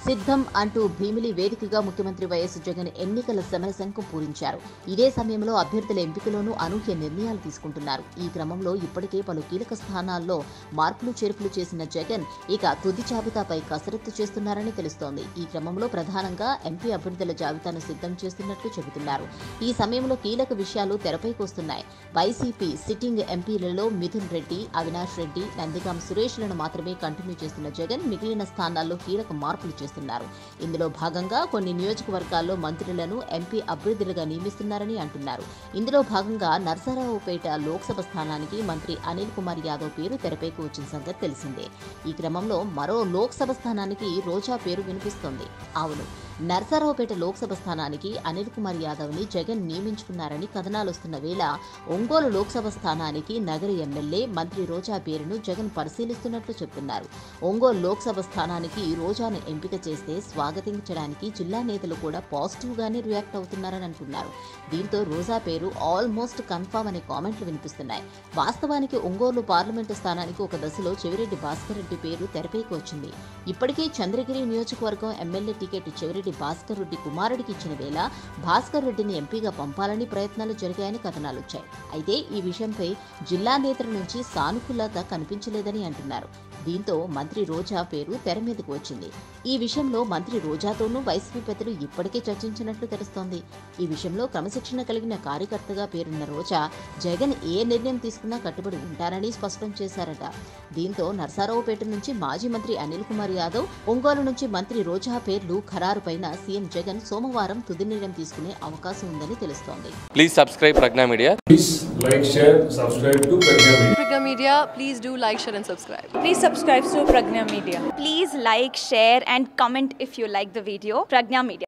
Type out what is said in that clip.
సిద్ధం అంటూ భీమిలి వేదికగా ముఖ్యమంత్రి వైఎస్ జగన్ ఎన్నికల సమరశంఖం పూరించారు. ఇదే సమయంలో అభ్యర్థుల ఎంపికలోనూ అనూహ్య నిర్ణయాలు తీసుకుంటున్నారు. ఈ క్రమంలో ఇప్పటికే పలు కీలక స్థానాల్లో మార్పులు చేర్పులు చేసిన జగన్ ఇక తుది జాబితాపై కసరత్తు చేస్తున్నారని తెలుస్తోంది. ఈ క్రమంలో ప్రధానంగా ఎంపీ అభ్యర్థుల జాబితాను సిద్ధం చేస్తున్నట్లు చెబుతున్నారు. ఈ సమయంలో కీలక విషయాలు తెరపైకి వస్తున్నాయి. వైసీపీ సిట్టింగ్ ఎంపీలలో మిథున్ రెడ్డి, అవినాష్ రెడ్డి, నందిగాం సురేష్లను మాత్రమే కంటిన్యూ చేస్తున్న జగన్ మిగిలిన స్థానాల్లో కీలక మార్పులు చేస్తున్నారు. ఇందులో భాగంగా కొన్ని నియోజకవర్గాల్లో మంత్రులను ఎంపీ అభ్యర్థులుగా నియమిస్తున్నారని అంటున్నారు. ఇందులో భాగంగా నర్సరావుపేట లోక్సభ స్థానానికి మంత్రి అనిల్ కుమార్ యాదవ్ పేరు తెరపైకి వచ్చిన సంగతి తెలిసిందే. ఈ క్రమంలో మరో లోక్సభ స్థానానికి రోజా పేరు వినిపిస్తోంది. అవును, నర్సరావుపేట లోక్సభ స్థానానికి అనిల్ కుమార్ యాదవ్ ని జగన్ నియమించుకున్నారని కథనాలు వస్తున్న వేళ ఒంగోలు లోక్సభ స్థానానికి నగర ఎమ్మెల్యే మంత్రి రోజా పేరును జగన్ పరిశీలిస్తున్నట్లు చెబుతున్నారు. ఒంగోలు లోక్సభ స్థానానికి రోజాను ఎంపిక చేస్తే స్వాగతించడానికి జిల్లా నేతలు కూడా పాజిటివ్ గానే రియాక్ట్ అవుతున్నారని అంటున్నారు. దీంతో రోజా పేరు ఆల్మోస్ట్ కన్ఫర్మ్ అనే కామెంట్లు వినిపిస్తున్నాయి. వాస్తవానికి ఒంగోలు పార్లమెంటు స్థానానికి ఒక దశలో చెవిరెడ్డి భాస్కర్ రెడ్డి పేరు తెరపైకి వచ్చింది. ఇప్పటికే చంద్రగిరి నియోజకవర్గం ఎమ్మెల్యే టికెట్ చెవిరెడ్డి భాస్కర్ రెడ్డి కుమారుడికి ఇచ్చిన వేళ భాస్కర్ రెడ్డిని ఎంపీగా పంపాలని ప్రయత్నాలు జరిగాయని కథనాలు వచ్చాయి. అయితే ఈ విషయంపై జిల్లా నేతల నుంచి సానుకూలత కనిపించలేదని అంటున్నారు. దీంతో మంత్రి రోజా పేరు తెర మీదకు వచ్చింది. ఈ విషయంలో మంత్రి రోజాతోనూ వైసీపీ పెద్దలు ఇప్పటికే చర్చించినట్లు తెలుస్తోంది. ఈ విషయంలో క్రమశిక్షణ కలిగిన కార్యకర్తగా పేరున్న రోజా జగన్ ఏ నిర్ణయం తీసుకున్నా కట్టుబడి ఉంటారని స్పష్టం చేశారట. దీంతో నర్సారావుపేట నుంచి మాజీ మంత్రి అనిల్ కుమార్ యాదవ్, ఒంగోలు నుంచి మంత్రి రోజా పేర్లు ఖరారుపైన సీఎం జగన్ సోమవారం తుది నిర్ణయం తీసుకునే అవకాశం ఉందని తెలుస్తోంది. Please subscribe Pragya media. Please like, share, subscribe to Pragna Media. Pragna Media, please do like, share and subscribe. Please subscribe to Pragna Media. Please like, share and comment if you like the video. Pragna Media.